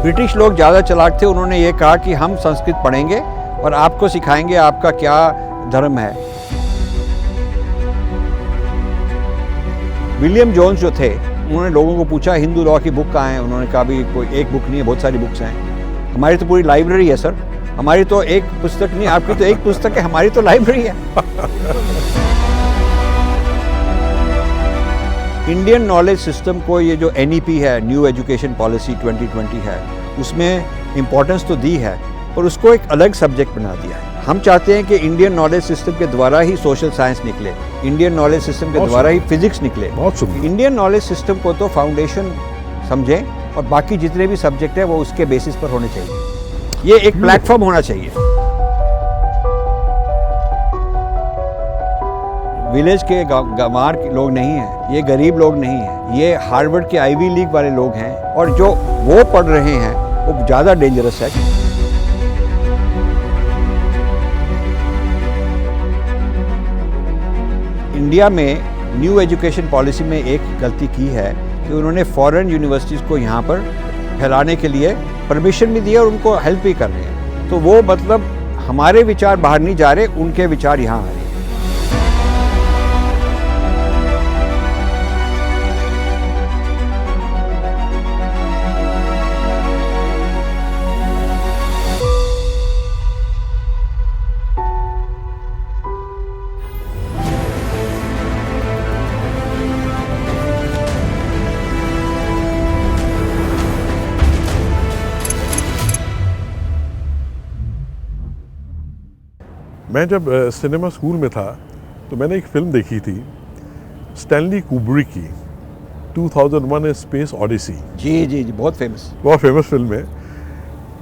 British लोग ज़्यादा चालाक थे, उन्होंने ये कहा कि हम संस्कृत पढ़ेंगे और आपको सिखाएंगे आपका क्या धर्म है। विलियम जोन्स जो थे, उन्होंने लोगों को पूछा हिंदू लॉ की बुक कहाँ है। उन्होंने कहा भी कोई एक बुक नहीं है, बहुत सारी बुक्स हैं। हमारी तो पूरी लाइब्रेरी है सर, हमारी तो एक पुस्तक नहीं, आपकी तो एक पुस्तक है, हमारी तो लाइब्रेरी है। इंडियन नॉलेज सिस्टम को ये जो NEP है, न्यू एजुकेशन पॉलिसी 2020 है, उसमें इम्पोर्टेंस तो दी है और उसको एक अलग सब्जेक्ट बना दिया है। हम चाहते हैं कि इंडियन नॉलेज सिस्टम के द्वारा ही सोशल साइंस निकले, इंडियन नॉलेज सिस्टम के द्वारा ही फिजिक्स निकले। इंडियन नॉलेज सिस्टम को तो फाउंडेशन समझें और बाकी जितने भी सब्जेक्ट है वो उसके बेसिस पर होने चाहिए। ये एक प्लेटफॉर्म होना चाहिए। विलेज के गंवार के लोग नहीं हैं, ये गरीब लोग नहीं हैं, ये हार्वर्ड के आईवी लीग वाले लोग हैं और जो वो पढ़ रहे हैं वो ज़्यादा डेंजरस है। इंडिया में न्यू एजुकेशन पॉलिसी में एक गलती की है कि उन्होंने फॉरेन यूनिवर्सिटीज़ को यहाँ पर फैलाने के लिए परमिशन भी दिया और उनको हेल्प भी कर रहे हैं। तो वो मतलब हमारे विचार बाहर नहीं जा रहे, उनके विचार यहाँ आ रहे हैं। मैं जब सिनेमा स्कूल में था तो मैंने एक फ़िल्म देखी थी स्टैनली कुब्रिक की 2001 ए स्पेस ऑडिसी। जी जी जी, बहुत फेमस फिल्म है।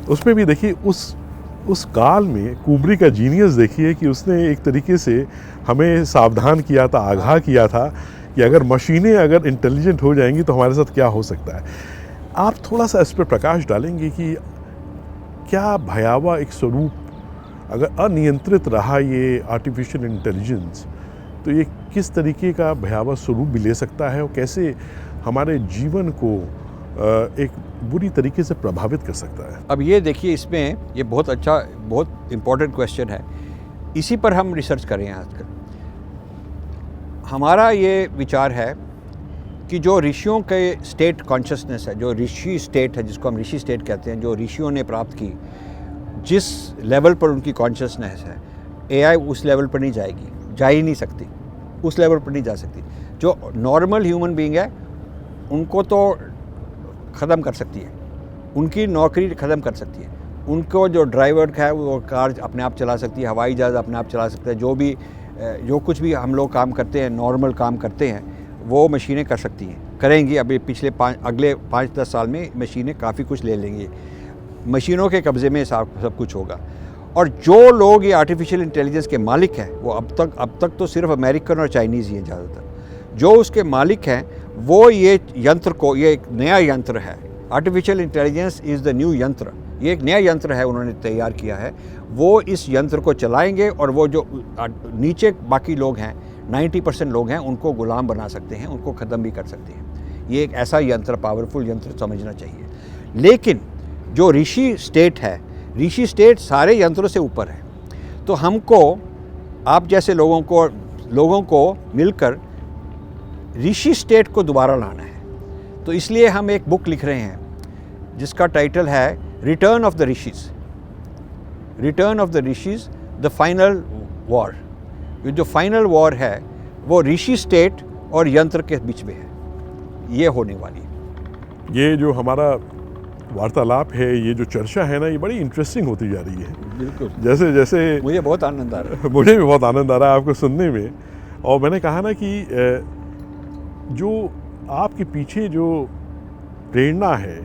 उसमें भी देखिए उस काल में कुब्रिक का जीनियस देखिए कि उसने एक तरीके से हमें सावधान किया था, आगाह किया था कि अगर मशीनें अगर इंटेलिजेंट हो जाएंगी तो हमारे साथ क्या हो सकता है। आप थोड़ा सा इस पर प्रकाश डालेंगे कि क्या भयावह एक स्वरूप अगर अनियंत्रित रहा ये आर्टिफिशियल इंटेलिजेंस, तो ये किस तरीके का भयावह स्वरूप भी ले सकता है और कैसे हमारे जीवन को एक बुरी तरीके से प्रभावित कर सकता है। अब ये देखिए, इसमें ये बहुत इम्पोर्टेंट क्वेश्चन है। इसी पर हम रिसर्च कर रहे हैं आजकल। हमारा ये विचार है कि जो ऋषियों के स्टेट कॉन्शियसनेस है, जो ऋषि स्टेट है, जिसको हम ऋषि स्टेट कहते हैं, जो ऋषियों ने प्राप्त की, जिस लेवल पर उनकी कॉन्शियसनेस है, AI उस लेवल पर नहीं जाएगी, जा ही नहीं सकती, उस लेवल पर नहीं जा सकती। जो नॉर्मल ह्यूमन बीइंग है उनको तो ख़त्म कर सकती है, उनकी नौकरी ख़त्म कर सकती है। उनको जो ड्राइवर है वो कार अपने आप चला सकती है, हवाई जहाज़ अपने आप चला सकता है। जो कुछ भी हम लोग काम करते हैं, नॉर्मल काम करते हैं, वो मशीनें कर सकती हैं, करेंगी। अभी अगले 5-10 साल में मशीनें काफ़ी कुछ ले लेंगी, मशीनों के कब्ज़े में सब कुछ होगा। और जो लोग ये आर्टिफिशियल इंटेलिजेंस के मालिक हैं वो अब तक तो सिर्फ अमेरिकन और चाइनीज़ ही हैं ज़्यादातर। जो उसके मालिक हैं वो ये यंत्र को, ये एक नया यंत्र है, artificial intelligence is the new यंत्र, ये एक नया यंत्र है, उन्होंने तैयार किया है। वो इस यंत्र को चलाएंगे और वो जो नीचे बाकी लोग हैं, 90% लोग हैं, उनको गुलाम बना सकते हैं, उनको ख़त्म भी कर सकते हैं। ये एक ऐसा यंत्र, पावरफुल यंत्र समझना चाहिए। लेकिन जो ऋषि स्टेट है, ऋषि स्टेट सारे यंत्रों से ऊपर है। तो हमको, आप जैसे लोगों को मिलकर ऋषि स्टेट को दोबारा लाना है। तो इसलिए हम एक बुक लिख रहे हैं जिसका टाइटल है return of the Rishis, return of the Rishis, the final war. ये जो फाइनल वॉर है वो ऋषि स्टेट और यंत्र के बीच में है, ये होने वाली है। ये जो हमारा वार्तालाप है, ये जो चर्चा है ना, ये बड़ी इंटरेस्टिंग होती जा रही है। बिल्कुल, जैसे जैसे मुझे बहुत आनंद आ रहा है। मुझे भी बहुत आनंद आ रहा है आपको सुनने में। और मैंने कहा ना कि जो आपके पीछे जो प्रेरणा है,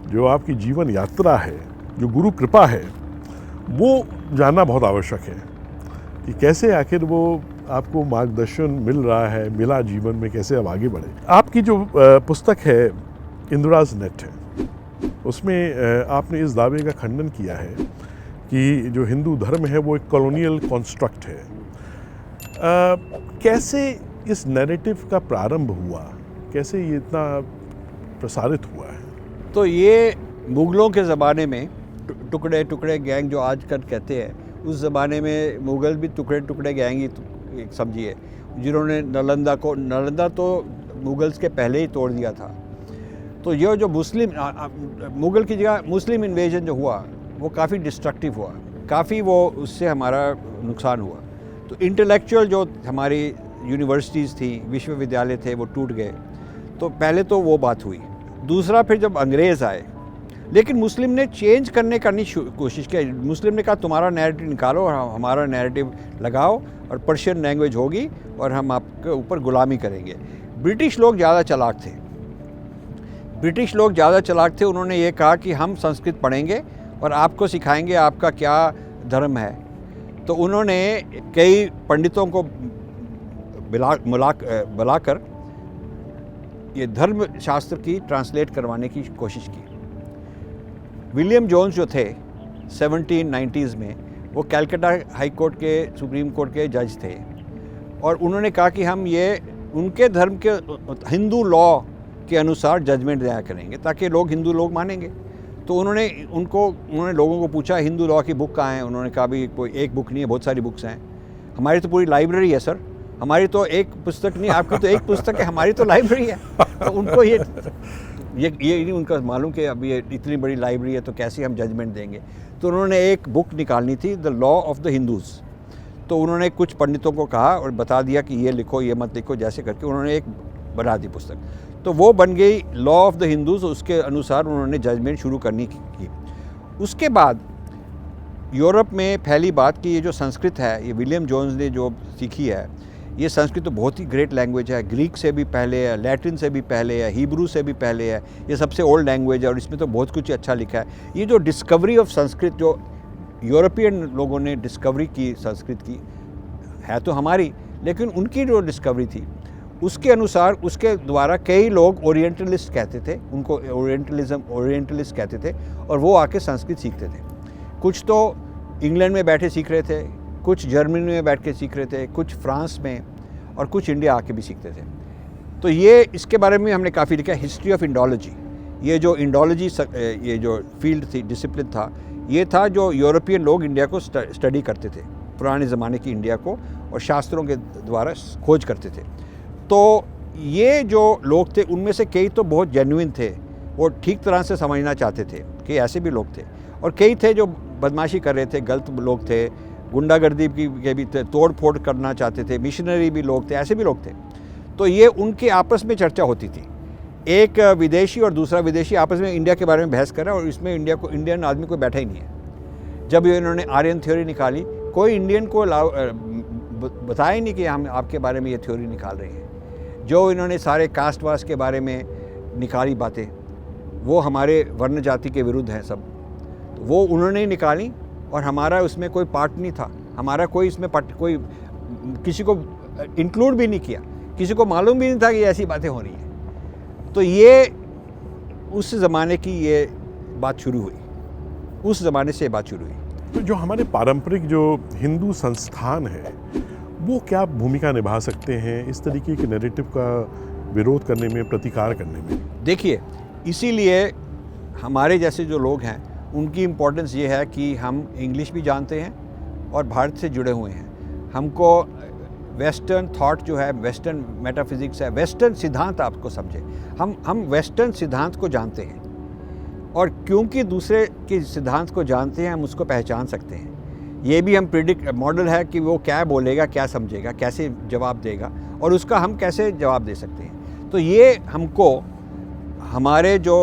जो आपकी जीवन यात्रा है, जो गुरु कृपा है, वो जानना बहुत आवश्यक है कि कैसे आखिर वो आपको मार्गदर्शन मिल रहा है, मिला जीवन में, कैसे अब आगे बढ़े। आपकी जो पुस्तक है इंद्राज नेट है, उसमें आपने इस दावे का खंडन किया है कि जो हिंदू धर्म है वो एक कॉलोनियल कॉन्स्ट्रक्ट है। कैसे इस नैरेटिव का प्रारंभ हुआ, कैसे ये इतना प्रसारित हुआ है? तो ये मुग़लों के ज़माने में टुकड़े टुकड़े गैंग जो आजकल कहते हैं, उस ज़माने में मुग़ल भी टुकड़े टुकड़े गैंग ही समझिए, जिन्होंने नालंदा तो मुग़ल्स के पहले ही तोड़ दिया था। तो ये जो मुग़ल की जगह मुस्लिम इन्वेजन जो हुआ वो काफ़ी डिस्ट्रक्टिव हुआ, काफ़ी वो उससे हमारा नुकसान हुआ। तो इंटेलेक्चुअल जो हमारी यूनिवर्सिटीज़ थी, विश्वविद्यालय थे, वो टूट गए। तो पहले तो वो बात हुई। दूसरा फिर जब अंग्रेज़ आए, लेकिन मुस्लिम ने चेंज करने का नहीं कोशिश की। मुस्लिम ने कहा तुम्हारा नैरेटिव निकालो और हमारा नैरेटिव लगाओ और पर्शियन लैंग्वेज होगी और हम आपके ऊपर गुलामी करेंगे। ब्रिटिश लोग ज़्यादा चालाक थे। उन्होंने ये कहा कि हम संस्कृत पढ़ेंगे और आपको सिखाएंगे आपका क्या धर्म है। तो उन्होंने कई पंडितों को बुलाकर ये धर्म शास्त्र की ट्रांसलेट करवाने की कोशिश की। विलियम जोन्स जो थे 1790s में, वो कलकत्ता हाई कोर्ट के सुप्रीम कोर्ट के जज थे और उन्होंने कहा कि हम ये उनके धर्म के हिंदू लॉ के अनुसार जजमेंट दिया करेंगे ताकि लोग हिंदू लोग मानेंगे। तो उन्होंने लोगों को पूछा हिंदू लॉ की बुक कहाँ है। उन्होंने कहा भी कोई एक बुक नहीं है, बहुत सारी बुक्स हैं। हमारी तो पूरी लाइब्रेरी है सर, हमारी तो एक पुस्तक नहीं, आपकी तो एक पुस्तक है, हमारी तो लाइब्रेरी है। तो उनको ये नहीं उनका मालूम कि अभी ये इतनी बड़ी लाइब्रेरी है तो कैसे हम जजमेंट देंगे। तो उन्होंने एक बुक निकालनी थी, the law of the Hindus. तो उन्होंने कुछ पंडितों को कहा और बता दिया कि ये लिखो, ये मत लिखो, जैसे करके उन्होंने एक बना दी पुस्तक। तो वो बन गई लॉ ऑफ द हिंदूज़। उसके अनुसार उन्होंने जजमेंट शुरू करनी की। उसके बाद यूरोप में फैली बात कि ये जो संस्कृत है, ये विलियम जोन्स ने जो सीखी है, ये संस्कृत तो बहुत ही ग्रेट लैंग्वेज है। ग्रीक से भी पहले है, लैटिन से भी पहले है, हिब्रू से भी पहले है। ये सबसे ओल्ड लैंग्वेज है और इसमें तो बहुत कुछ अच्छा लिखा है। ये जो डिस्कवरी ऑफ संस्कृत, जो यूरोपियन लोगों ने डिस्कवरी की संस्कृत की, है तो हमारी, लेकिन उनकी जो डिस्कवरी थी उसके अनुसार, उसके द्वारा कई लोग ओरिएंटलिस्ट कहते थे, उनको ओरिएंटलिस्ट कहते थे और वो आके संस्कृत सीखते थे। कुछ तो इंग्लैंड में बैठे सीख रहे थे, कुछ जर्मनी में बैठ के सीख रहे थे, कुछ फ्रांस में और कुछ इंडिया आके भी सीखते थे। तो ये इसके बारे में हमने काफ़ी लिखा, हिस्ट्री ऑफ इंडोलॉजी। ये जो इंडोलॉजी, ये जो फील्ड थी, डिसिप्लिन था, ये था जो यूरोपियन लोग इंडिया को स्टडी करते थे, पुराने ज़माने की इंडिया को, और शास्त्रों के द्वारा खोज करते थे। तो ये जो लोग थे उनमें से कई तो बहुत जेन्युइन थे, वो ठीक तरह से समझना चाहते थे, कई ऐसे भी लोग थे, और कई थे जो बदमाशी कर रहे थे, गलत लोग थे, गुंडागर्दी के भी थे, तोड़ फोड़ करना चाहते थे, मिशनरी भी लोग थे, ऐसे भी लोग थे। तो ये उनके आपस में चर्चा होती थी। एक विदेशी और दूसरा विदेशी आपस में इंडिया के बारे में बहस कर रहा है और इसमें इंडियन आदमी कोई बैठा ही नहीं है। जब इन्होंने आर्यन थ्योरी निकाली, कोई इंडियन को बताया ही नहीं कि हम आपके बारे में ये थ्योरी निकाल रहे हैं। जो इन्होंने सारे कास्ट वास्ट के बारे में निकाली बातें, वो हमारे वर्ण जाति के विरुद्ध हैं सब, तो वो उन्होंने ही निकाली और हमारा उसमें कोई पार्ट नहीं था। हमारा कोई इसमें कोई किसी को इंक्लूड भी नहीं किया, किसी को मालूम भी नहीं था कि ऐसी बातें हो रही हैं। तो ये उस ज़माने की ये बात शुरू हुई, उस ज़माने से ये बात शुरू हुई। तो जो हमारे पारंपरिक जो हिंदू संस्थान है, वो क्या भूमिका निभा सकते हैं इस तरीके के नैरेटिव का विरोध करने में, प्रतिकार करने में? देखिए, इसीलिए हमारे जैसे जो लोग हैं उनकी इम्पोर्टेंस ये है कि हम इंग्लिश भी जानते हैं और भारत से जुड़े हुए हैं। हमको वेस्टर्न थॉट जो है, वेस्टर्न मेटाफिज़िक्स है, वेस्टर्न सिद्धांत आपको समझे, हम वेस्टर्न सिद्धांत को जानते हैं और क्योंकि दूसरे के सिद्धांत को जानते हैं हम उसको पहचान सकते हैं। ये भी हम मॉडल है कि वो क्या बोलेगा, क्या समझेगा, कैसे जवाब देगा और उसका हम कैसे जवाब दे सकते हैं। तो ये हमको हमारे जो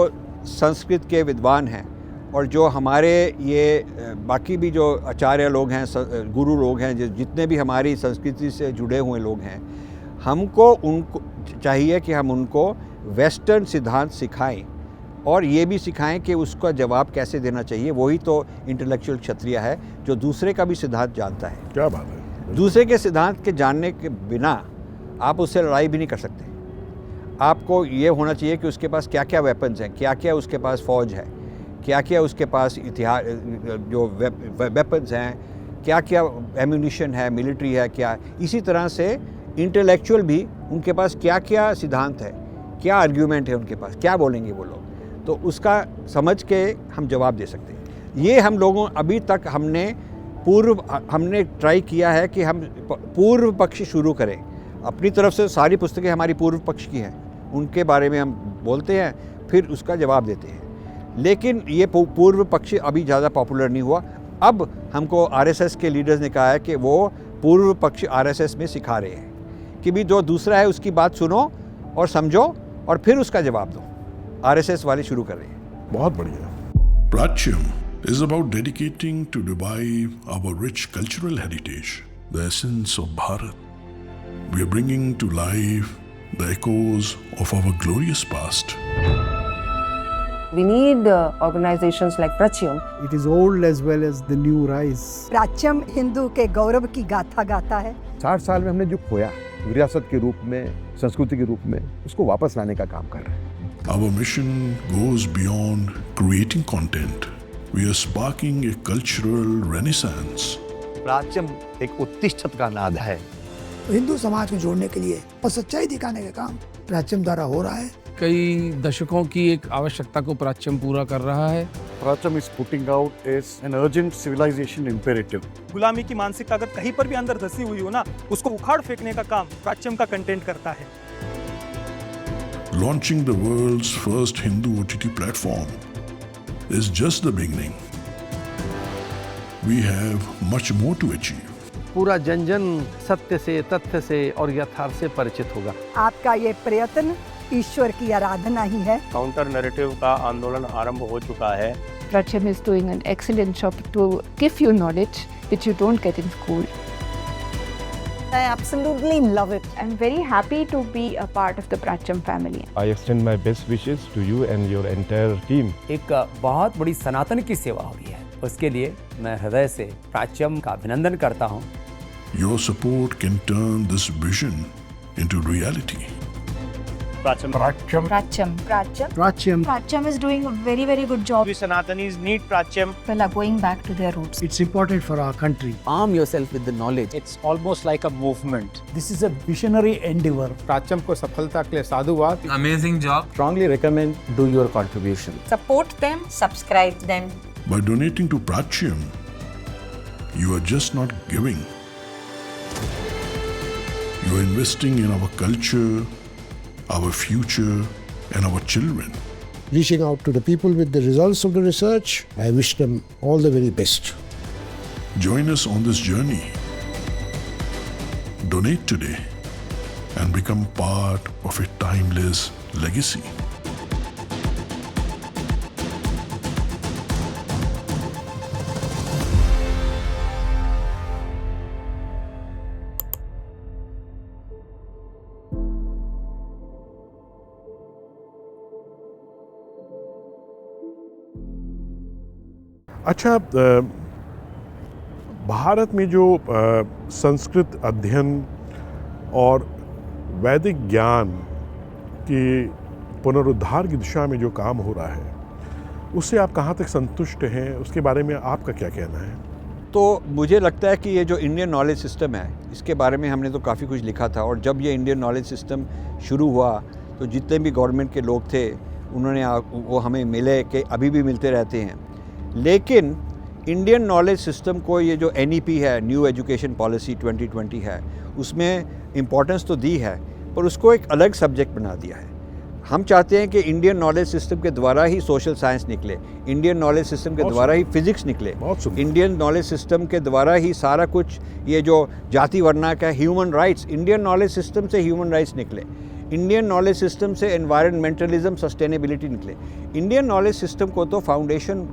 संस्कृत के विद्वान हैं और जो हमारे ये बाकी भी जो आचार्य लोग हैं, गुरु लोग हैं, जितने भी हमारी संस्कृति से जुड़े हुए लोग हैं, हमको उनको चाहिए कि हम उनको वेस्टर्न सिद्धांत सिखाएं और ये भी सिखाएं कि उसका जवाब कैसे देना चाहिए। वही तो इंटेलेक्चुअल क्षत्रिय है जो दूसरे का भी सिद्धांत जानता है। क्या बात है। दूसरे के सिद्धांत के जानने के बिना आप उससे लड़ाई भी नहीं कर सकते। आपको ये होना चाहिए कि उसके पास क्या क्या वेपन्स हैं, क्या क्या उसके पास फ़ौज है, क्या क्या उसके पास इतिहास जो वेपन्स हैं, क्या क्या एम्यूनिशन है, मिलिट्री है, क्या इसी तरह से इंटेलेक्चुअल भी उनके पास क्या क्या सिद्धांत है, क्या आर्ग्यूमेंट है उनके पास, क्या बोलेंगे वो लोग। तो उसका समझ के हम जवाब दे सकते हैं। ये हम लोगों अभी तक हमने ट्राई किया है कि हम पूर्व पक्ष शुरू करें। अपनी तरफ से सारी पुस्तकें हमारी पूर्व पक्ष की हैं, उनके बारे में हम बोलते हैं, फिर उसका जवाब देते हैं। लेकिन ये पूर्व पक्ष अभी ज़्यादा पॉपुलर नहीं हुआ। अब हमको आरएसएस के लीडर्स ने कहा है कि वो पूर्व पक्ष आरएसएस में सिखा रहे हैं कि भी जो दूसरा है उसकी बात सुनो और समझो और फिर उसका जवाब दो। आरएसएस वाले शुरू कर रहे हैं। बहुत बढ़िया। Pratyam is about dedicating to revive our rich cultural heritage, the essence of Bharat. We are bringing to life the echoes of our glorious past. We need organizations like Pratyam. It is old as well as the new rise. प्राच्यम Hindu के गौरव की गाथा गाता है। 60 साल में हमने जो खोया विरासत के रूप में, संस्कृति के रूप में, उसको वापस लाने का काम कर रहे हैं। Our mission goes beyond creating content. We are sparking a cultural renaissance. प्राच्यम एक उत्तिष्ठत का नाद है। हिंदू समाज को जोड़ने के लिए और सच्चाई दिखाने का काम प्राच्यम द्वारा हो रहा है। कई दशकों की एक आवश्यकता को प्राच्यम पूरा कर रहा है। प्राच्यम is putting out as an urgent civilization imperative. गुलामी की मानसिकता अगर कहीं पर भी अंदर धसी हुई हो ना, उसको उखाड़ फेंकने का काम प्राच्यम का कंटेंट करता है। Launching the world's first Hindu OTT platform is just the beginning. We have much more to achieve. पूरा जन जन सत्य से, तथ्य से और यथार्थ से परिचित होगा। आपका ये प्रयत्न ईश्वर की आराधना ही है। काउंटर नैरेटिव का आंदोलन आरंभ हो चुका है। Pratyam is doing an excellent job to give you knowledge which you don't get in school. I absolutely love it. I'm very happy to be a part of the Pratyam family. I extend my best wishes to you and your entire team. एक बहुत बड़ी सनातन की सेवा हुई है, उसके लिए मैं हृदय से प्राच्यम का अभिनंदन करता हूँ। Your support can turn this vision into reality. Pratyam. Pratyam is doing a very, very good job. We Sanatanis need Pratyam. People are going back to their roots. It's important for our country. Arm yourself with the knowledge. It's almost like a movement. This is a visionary endeavor. प्राच्यम को सफलता के लिए साधुवाद। Amazing job. Strongly recommend do your contribution. Support them, subscribe them. By donating to Pratyam, you are just not giving. You are investing in our culture, our future, and our children. Reaching out to the people with the results of the research, I wish them all the very best. Join us on this journey. Donate today and become part of a timeless legacy. अच्छा, भारत में जो संस्कृत अध्ययन और वैदिक ज्ञान के पुनरुद्धार की दिशा में जो काम हो रहा है, उससे आप कहाँ तक संतुष्ट हैं? उसके बारे में आपका क्या कहना है? तो मुझे लगता है कि ये जो इंडियन नॉलेज सिस्टम है, इसके बारे में हमने तो काफ़ी कुछ लिखा था। और जब ये इंडियन नॉलेज सिस्टम शुरू हुआ तो जितने भी गवर्नमेंट के लोग थे उन्होंने वो हमें मिले, कि अभी भी मिलते रहते हैं। लेकिन इंडियन नॉलेज सिस्टम को ये जो NEP है, न्यू एजुकेशन पॉलिसी 2020 है, उसमें इम्पोर्टेंस तो दी है, पर उसको एक अलग सब्जेक्ट बना दिया है। हम चाहते हैं कि इंडियन नॉलेज सिस्टम के द्वारा ही सोशल साइंस निकले, इंडियन नॉलेज सिस्टम के द्वारा ही फिजिक्स निकले, इंडियन नॉलेज सिस्टम के द्वारा ही सारा कुछ, ये जो जाति वर्णा का human rights, Indian knowledge system से ह्यूमन राइट्स निकले, इंडियन नॉलेज सिस्टम से एनवायरमेंटलिज्म, सस्टेनेबिलिटी निकले। इंडियन नॉलेज सिस्टम को तो फाउंडेशन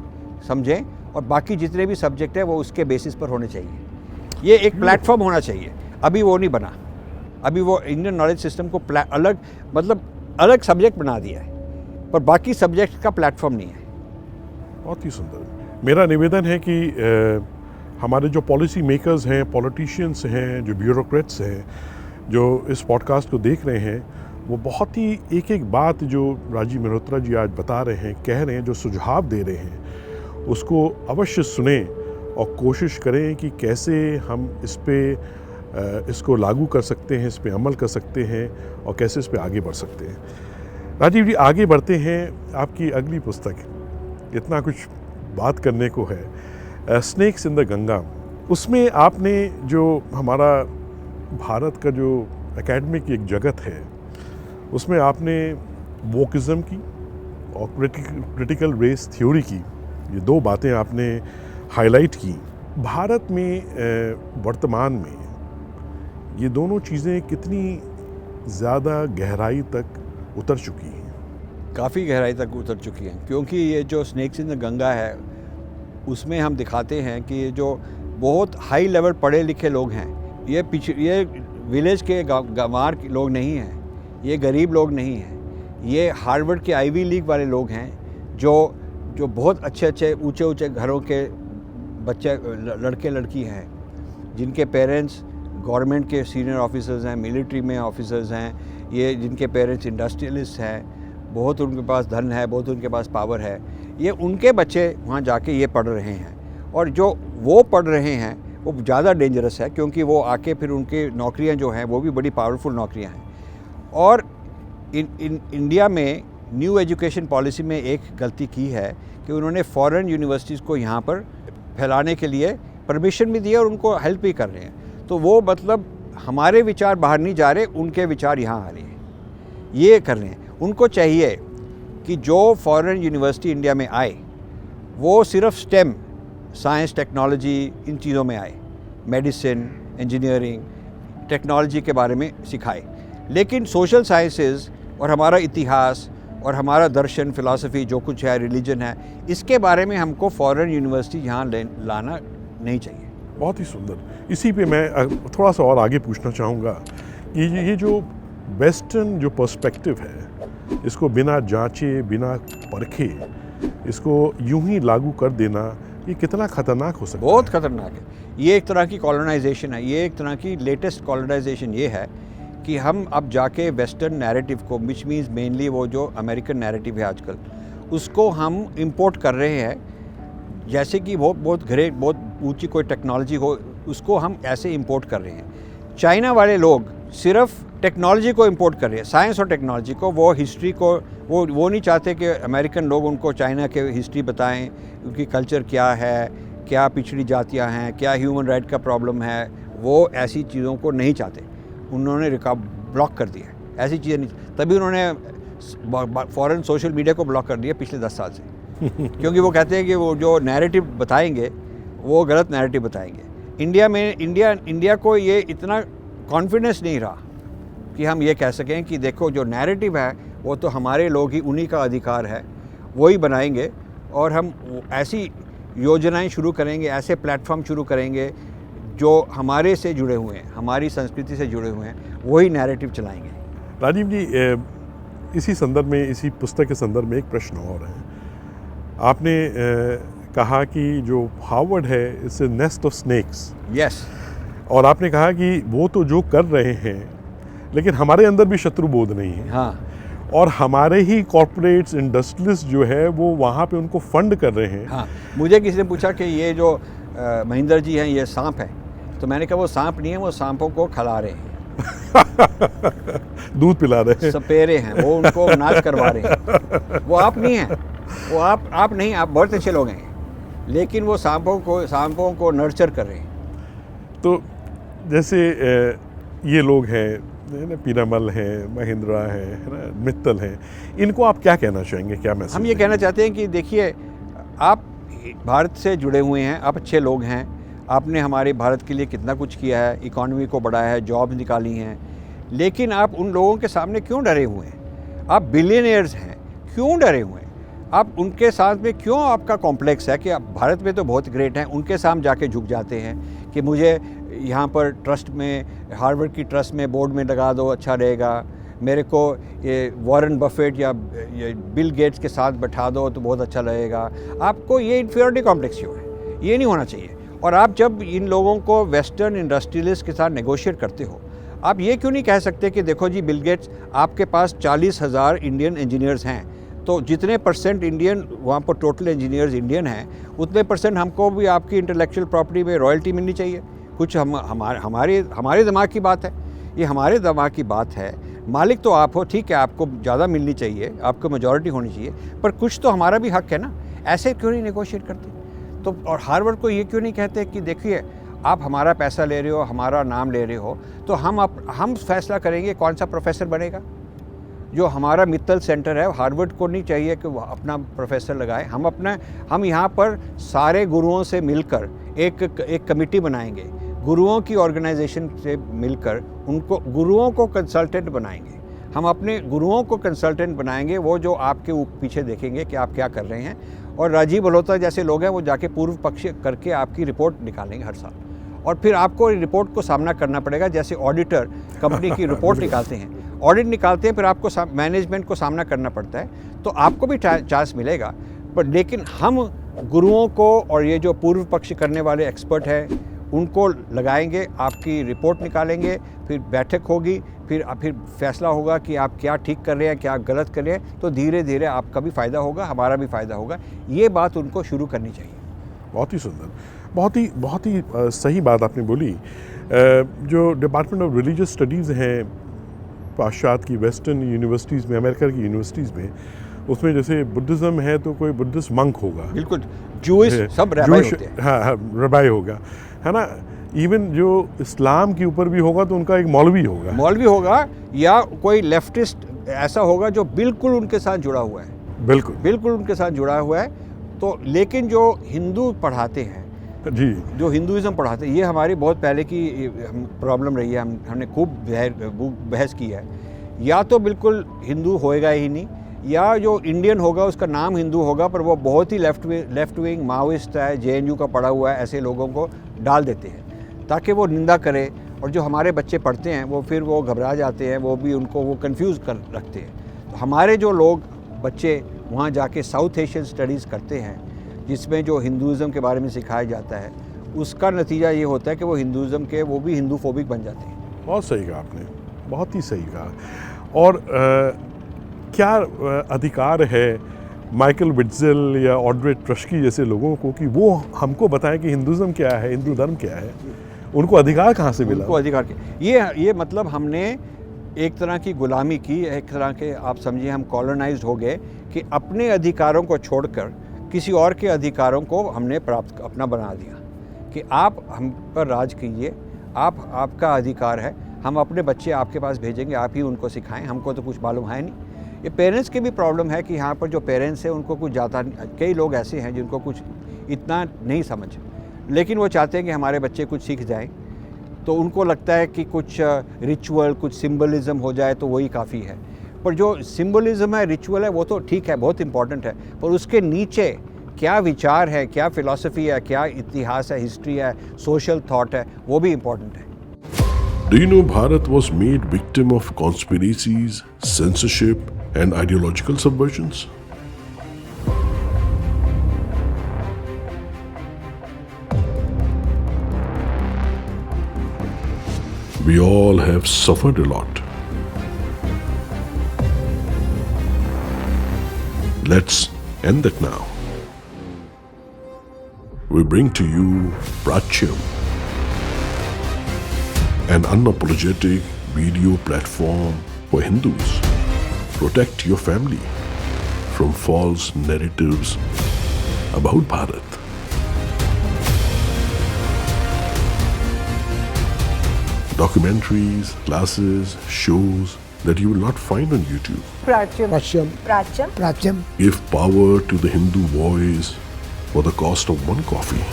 समझें और बाकी जितने भी सब्जेक्ट है वो उसके बेसिस पर होने चाहिए। ये एक प्लेटफॉर्म होना चाहिए। अभी वो नहीं बना, अभी वो इंडियन नॉलेज सिस्टम को अलग सब्जेक्ट बना दिया है, पर बाकी सब्जेक्ट का प्लेटफॉर्म नहीं है। बहुत ही सुंदर। मेरा निवेदन है कि हमारे जो पॉलिसी मेकर्स हैं, पॉलिटिशियंस हैं, जो ब्यूरोक्रेट्स हैं, जो इस पॉडकास्ट को देख रहे हैं, वो बहुत ही एक एक बात जो राजीव मल्होत्रा जी आज बता रहे हैं, कह रहे हैं, जो सुझाव दे रहे हैं, उसको अवश्य सुने और कोशिश करें कि कैसे हम इसको लागू कर सकते हैं, इस पे अमल कर सकते हैं और कैसे इस पे आगे बढ़ सकते हैं। राजीव जी, आगे बढ़ते हैं। आपकी अगली पुस्तक, इतना कुछ बात करने को है, स्नेक्स इन द गंगा। उसमें आपने जो हमारा भारत का जो एकेडमिक एक जगत है, उसमें आपने वोकिज़म की और क्रिटिकल रेस थ्योरी की, ये दो बातें आपने हाईलाइट की। भारत में वर्तमान में ये दोनों चीज़ें कितनी ज़्यादा गहराई तक उतर चुकी हैं? काफ़ी गहराई तक उतर चुकी हैं, क्योंकि ये जो स्नेक्स इन द गंगा है उसमें हम दिखाते हैं कि ये जो बहुत हाई लेवल पढ़े लिखे लोग हैं, ये विलेज के गंवार के लोग नहीं हैं, ये गरीब लोग नहीं हैं, ये हार्वर्ड के आईवी लीग वाले लोग हैं जो बहुत अच्छे ऊंचे ऊंचे घरों के बच्चे लड़के लड़की हैं, जिनके पेरेंट्स गवर्नमेंट के सीनियर ऑफिसर्स हैं, मिलिट्री में ऑफिसर्स हैं, ये जिनके पेरेंट्स इंडस्ट्रियलिस्ट हैं, बहुत उनके पास धन है, बहुत उनके पास पावर है, ये उनके बच्चे वहाँ जाके ये पढ़ रहे हैं। और जो वो पढ़ रहे हैं वो ज़्यादा डेंजरस है, क्योंकि वो आके फिर उनकी नौकरियाँ जो हैं वो भी बड़ी पावरफुल नौकरियाँ हैं। और इंडिया में न्यू एजुकेशन पॉलिसी में एक गलती की है कि उन्होंने फॉरेन यूनिवर्सिटीज़ को यहाँ पर फैलाने के लिए परमिशन भी दिया और उनको हेल्प भी कर रहे हैं। तो वो मतलब हमारे विचार बाहर नहीं जा रहे, उनके विचार यहाँ आ रहे हैं, ये कर रहे हैं। उनको चाहिए कि जो फॉरेन यूनिवर्सिटी इंडिया में आए वो सिर्फ स्टेम, साइंस टेक्नोलॉजी, इन चीज़ों में आए, मेडिसिन, इंजीनियरिंग, टेक्नोलॉजी के बारे में सिखाए, लेकिन सोशल साइंसेस और हमारा इतिहास और हमारा दर्शन, फ़िलासफ़ी, जो कुछ है, रिलीजन है, इसके बारे में हमको फॉरेन यूनिवर्सिटी यहाँ लाना नहीं चाहिए। बहुत ही सुंदर। इसी पे मैं थोड़ा सा और आगे पूछना चाहूँगा कि ये जो वेस्टर्न जो पर्सपेक्टिव है, इसको बिना जांचे, बिना परखे, इसको यूं ही लागू कर देना, ये कितना ख़तरनाक हो सकता है? बहुत ख़तरनाक है। ये एक तरह की कॉलोनाइजेशन है, ये एक तरह की लेटेस्ट कॉलोनाइजेशन ये है कि हम अब जाके वेस्टर्न नैरेटिव को, विच मीन्स मेनली वो जो अमेरिकन नैरेटिव है आजकल, उसको हम इंपोर्ट कर रहे हैं। जैसे कि बहुत ऊंची कोई टेक्नोलॉजी हो, उसको हम ऐसे इंपोर्ट कर रहे हैं। चाइना वाले लोग सिर्फ टेक्नोलॉजी को इंपोर्ट कर रहे हैं, साइंस और टेक्नोलॉजी को, वो हिस्ट्री को वो नहीं चाहते कि अमेरिकन लोग उनको चाइना के हिस्ट्री बताएं, उनकी कल्चर क्या है, क्या पिछड़ी जातियां हैं, क्या ह्यूमन राइट का प्रॉब्लम है, वो ऐसी चीज़ों को नहीं चाहते। उन्होंने ब्लॉक कर दिया, ऐसी चीज़ें नहीं। तभी उन्होंने फॉरेन सोशल मीडिया को ब्लॉक कर दिया पिछले 10 साल से क्योंकि वो कहते हैं कि वो जो नैरेटिव बताएंगे वो गलत नैरेटिव बताएंगे। इंडिया को ये इतना कॉन्फिडेंस नहीं रहा कि हम ये कह सकें कि देखो जो नैरेटिव है वो तो हमारे लोग ही, उन्हीं का अधिकार है, वही बनाएंगे, और हम ऐसी योजनाएं शुरू करेंगे, ऐसे प्लेटफॉर्म शुरू करेंगे जो हमारे से जुड़े हुए हैं, हमारी संस्कृति से जुड़े हुए हैं, वही नैरेटिव चलाएंगे। राजीव जी, इसी संदर्भ में, इसी पुस्तक के संदर्भ में एक प्रश्न और है। आपने कहा कि जो हार्वर्ड है it's a nest of snakes. Yes. और आपने कहा कि वो तो जो कर रहे हैं, लेकिन हमारे अंदर भी शत्रु बोध नहीं है। हाँ। और हमारे ही कॉर्पोरेट्स, इंडस्ट्रियलिस्ट जो है वो वहाँ पे उनको फंड कर रहे हैं। हाँ। मुझे किसी ने पूछा कि ये जो महेंद्र जी हैं ये सांप है, तो मैंने कहा वो सांप नहीं है, वो सांपों को खिला रहे हैं दूध पिला रहे हैं, सपेरे हैं, वो उनको नाच करवा रहे हैं। वो आप नहीं हैं, वो आप नहीं, आप बहुत अच्छे लोग हैं, लेकिन वो सांपों को नर्चर कर रहे हैं। तो जैसे ये लोग हैं, पीरामल हैं, महिंद्रा हैं, मित्तल हैं, इनको आप क्या कहना चाहेंगे, क्या मैसेज? हम ये कहना चाहते हैं कि देखिए, आप भारत से जुड़े हुए हैं, आप अच्छे लोग हैं, आपने हमारे भारत के लिए कितना कुछ किया है, इकॉनमी को बढ़ाया है, जॉब निकाली हैं, लेकिन आप उन लोगों के सामने क्यों डरे हुए हैं? आप बिलियनियर्स हैं, क्यों डरे हुए हैं? आप उनके साथ में क्यों आपका कॉम्प्लेक्स है कि आप भारत में तो बहुत ग्रेट हैं, उनके सामने जाके झुक जाते हैं कि मुझे यहाँ पर ट्रस्ट में, हार्वर्ड की ट्रस्ट में बोर्ड में लगा दो, अच्छा रहेगा, मेरे को ये वॉरेन बफेट या बिल गेट्स के साथ बैठा दो तो बहुत अच्छा लगेगा। आपको ये इन्फीरियरिटी कॉम्प्लेक्स क्यों है? ये नहीं होना चाहिए। और आप जब इन लोगों को वेस्टर्न इंडस्ट्रियलिस्ट के साथ नेगोशिएट करते हो, आप ये क्यों नहीं कह सकते कि देखो जी बिल गेट्स, आपके पास 40,000 इंडियन इंजीनियर्स हैं, तो जितने परसेंट इंडियन वहाँ पर टोटल इंजीनियर्स इंडियन हैं, उतने परसेंट हमको भी आपकी इंटेलेक्चुअल प्रॉपर्टी में रॉयल्टी मिलनी चाहिए। कुछ हमारे दिमाग की बात है, ये हमारे दिमाग की बात है, मालिक तो आप हो, ठीक है, आपको ज़्यादा मिलनी चाहिए, आपको मेजॉरिटी होनी चाहिए, पर कुछ तो हमारा भी हक है ना। ऐसे क्यों नहीं नेगोशिएट करते? तो और हार्वर्ड को ये क्यों नहीं कहते कि देखिए आप हमारा पैसा ले रहे हो, हमारा नाम ले रहे हो, तो हम फैसला करेंगे कौन सा प्रोफेसर बनेगा। जो हमारा मित्तल सेंटर है, हार्वर्ड को नहीं चाहिए कि वो अपना प्रोफेसर लगाए। हम यहाँ पर सारे गुरुओं से मिलकर एक कमेटी बनाएंगे, गुरुओं की ऑर्गेनाइजेशन से मिलकर उनको गुरुओं को कंसल्टेंट बनाएंगे। हम अपने गुरुओं को कंसल्टेंट बनाएंगे, वो जो आपके पीछे देखेंगे कि आप क्या कर रहे हैं। और राजीव मल्होत्रा जैसे लोग हैं, वो जाके पूर्व पक्ष करके आपकी रिपोर्ट निकालेंगे हर साल, और फिर आपको रिपोर्ट को सामना करना पड़ेगा। जैसे ऑडिटर कंपनी की रिपोर्ट निकालते हैं, ऑडिट निकालते हैं, फिर आपको मैनेजमेंट को सामना करना पड़ता है, तो आपको भी चांस मिलेगा। पर लेकिन हम गुरुओं को और ये जो पूर्व पक्ष करने वाले एक्सपर्ट हैं उनको लगाएंगे, आपकी रिपोर्ट निकालेंगे, फिर बैठक होगी, फिर फैसला होगा कि आप क्या ठीक कर रहे हैं, क्या गलत कर रहे हैं। तो धीरे धीरे आपका भी फ़ायदा होगा, हमारा भी फ़ायदा होगा। ये बात उनको शुरू करनी चाहिए। बहुत ही सुंदर, बहुत ही सही बात आपने बोली। जो डिपार्टमेंट ऑफ रिलीजियस स्टडीज़ हैं पाश्चात्य की वेस्टर्न यूनिवर्सिटीज़ में, अमेरिका की यूनिवर्सिटीज़ में, उसमें जैसे बुद्धिज़्म है तो कोई बुद्धिस्ट मंक होगा, बिल्कुल जूइश सब रबाई होते हैं। हाँ, रबाई होगा, है ना। इवन जो इस्लाम के ऊपर भी होगा तो उनका एक मौलवी होगा, या कोई लेफ्टिस्ट ऐसा होगा जो बिल्कुल उनके साथ जुड़ा हुआ है, बिल्कुल उनके साथ जुड़ा हुआ है। तो लेकिन जो हिंदू पढ़ाते हैं जी, जो हिंदुज़म पढ़ाते हैं, ये हमारी बहुत पहले की प्रॉब्लम रही है। हमने खूब बहस की है। या तो बिल्कुल हिंदू होएगा ही नहीं, या जो इंडियन होगा उसका नाम हिंदू होगा पर वो बहुत ही लेफ्ट विंग माओइस्ट है, JNU का पढ़ा हुआ है, ऐसे लोगों को डाल देते हैं ताकि वो निंदा करे। और जो हमारे बच्चे पढ़ते हैं वो फिर वो घबरा जाते हैं, वो भी उनको वो कंफ्यूज कर रखते हैं। तो हमारे जो लोग बच्चे वहाँ जाके साउथ एशियन स्टडीज़ करते हैं, जिसमें जो हिंदुज़म के बारे में सिखाया जाता है, उसका नतीजा ये होता है कि वो हिंदुज़म के वो भी हिंदू फोबिक बन जाते हैं। बहुत सही कहा आपने, बहुत ही सही कहा। और क्या अधिकार है माइकल विट्ज़ेल या ऑड्रे ट्रस्की जैसे लोगों को कि वो हमको बताएं कि हिंदुज़म क्या है, हिंदू धर्म क्या है? उनको अधिकार कहाँ से मिला? उनको अधिकार ये मतलब हमने एक तरह की गुलामी की, एक तरह के आप समझिए हम कॉलोनाइज्ड हो गए कि अपने अधिकारों को छोड़कर किसी और के अधिकारों को हमने प्राप्त अपना बना दिया कि आप हम पर राज कीजिए, आपका अधिकार है, हम अपने बच्चे आपके पास भेजेंगे, आप ही उनको सिखाएं, हमको तो कुछ मालूम है नहीं। ये पेरेंट्स की भी प्रॉब्लम है कि यहाँ पर जो पेरेंट्स हैं उनको कुछ जाता, कई लोग ऐसे हैं जिनको कुछ इतना नहीं समझ, लेकिन वो चाहते हैं कि हमारे बच्चे कुछ सीख जाएं। तो उनको लगता है कि कुछ रिचुअल, कुछ सिंबलिज़म हो जाए तो वही काफ़ी है। पर जो सिंबलिज़म है, रिचुअल है, वो तो ठीक है, बहुत इंपॉर्टेंट है, पर उसके नीचे क्या विचार है, क्या फ़िलॉसफी है, क्या इतिहास है, हिस्ट्री है, सोशल थॉट है, वो भी इम्पॉर्टेंट है। Do you know Bharat was made victim of conspiracies, censorship, and ideological subversions? We all have suffered a lot. Let's end that now. We bring to you Prachyam, an unapologetic video platform for Hindus. Protect your family from false narratives about Bharat. Documentaries, classes, shows that you will not find on YouTube. Prachyam. Give power to the Hindu voice for the cost of one coffee.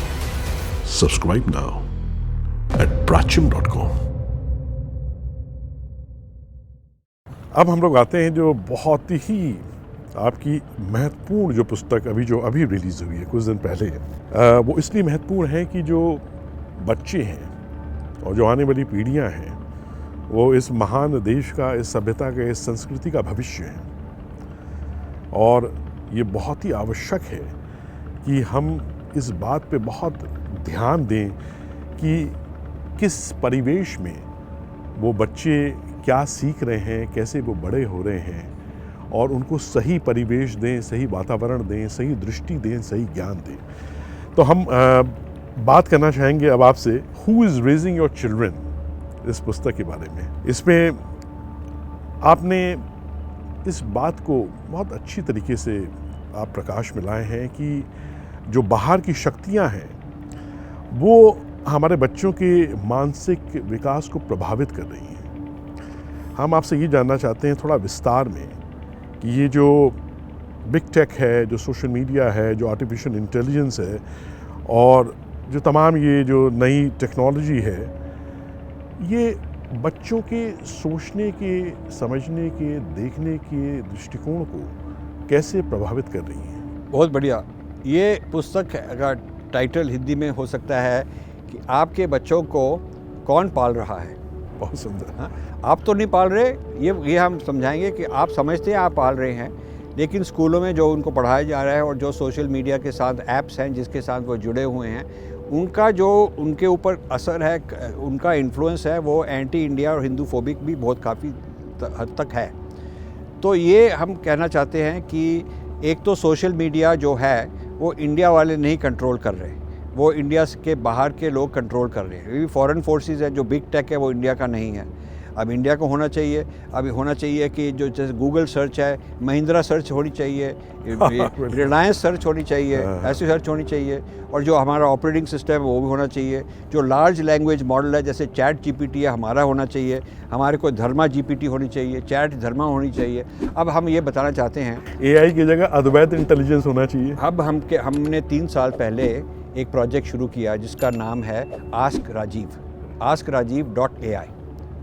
Subscribe now at prachyam.com. अब हम लोग आते हैं जो बहुत ही आपकी महत्वपूर्ण जो पुस्तक अभी रिलीज़ हुई है कुछ दिन पहले, वो इसलिए महत्वपूर्ण है कि जो बच्चे हैं और जो आने वाली पीढ़ियां हैं वो इस महान देश का, इस सभ्यता का, इस संस्कृति का भविष्य है। और ये बहुत ही आवश्यक है कि हम इस बात पे बहुत ध्यान दें कि किस परिवेश में वो बच्चे क्या सीख रहे हैं, कैसे वो बड़े हो रहे हैं, और उनको सही परिवेश दें, सही वातावरण दें, सही दृष्टि दें, सही ज्ञान दें। तो हम बात करना चाहेंगे अब आपसे who is raising your children, इस पुस्तक के बारे में। इसमें आपने इस बात को बहुत अच्छी तरीके से आप प्रकाश में लाए हैं कि जो बाहर की शक्तियां हैं वो हमारे बच्चों के मानसिक विकास को प्रभावित कर रही हैं। हम आपसे ये जानना चाहते हैं थोड़ा विस्तार में कि ये जो बिग टेक है, जो सोशल मीडिया है, जो आर्टिफिशियल इंटेलिजेंस है और जो तमाम ये जो नई टेक्नोलॉजी है, ये बच्चों के सोचने के, समझने के, देखने के दृष्टिकोण को कैसे प्रभावित कर रही हैं? बहुत बढ़िया। ये पुस्तक का टाइटल हिंदी में हो सकता है कि आपके बच्चों को कौन पाल रहा है। बहुत सुंदर। हाँ, आप तो नहीं पाल रहे, ये हम समझाएंगे कि आप समझते हैं आप पाल रहे हैं, लेकिन स्कूलों में जो उनको पढ़ाया जा रहा है और जो सोशल मीडिया के साथ ऐप्स हैं जिसके साथ वो जुड़े हुए हैं, उनका जो उनके ऊपर असर है, उनका इन्फ्लुएंस है, वो एंटी इंडिया और हिंदू फोबिक भी बहुत काफ़ी हद तक है। तो ये हम कहना चाहते हैं कि एक तो सोशल मीडिया जो है वो इंडिया वाले नहीं कंट्रोल कर रहे, वो इंडिया के बाहर के लोग कंट्रोल कर रहे हैं। ये फॉरेन फोर्सेस है, जो बिग टेक है वो इंडिया का नहीं है। अब इंडिया को होना चाहिए, अभी होना चाहिए कि जो जैसे गूगल सर्च है, महिंद्रा सर्च होनी चाहिए, रिलायंस सर्च होनी चाहिए, ऐसी सर्च होनी चाहिए, और जो हमारा ऑपरेटिंग सिस्टम है वो भी होना चाहिए। जो लार्ज लैंग्वेज मॉडल है जैसे चैट जीपीटी है हमारा होना चाहिए, हमारे को धर्मा जीपीटी होनी चाहिए, चैट धर्मा होनी चाहिए। अब हम ये बताना चाहते हैं एआई की जगह अद्वैत इंटेलिजेंस होना चाहिए। अब हमने 3 साल पहले एक प्रोजेक्ट शुरू किया जिसका नाम है आस्क राजीव.ai।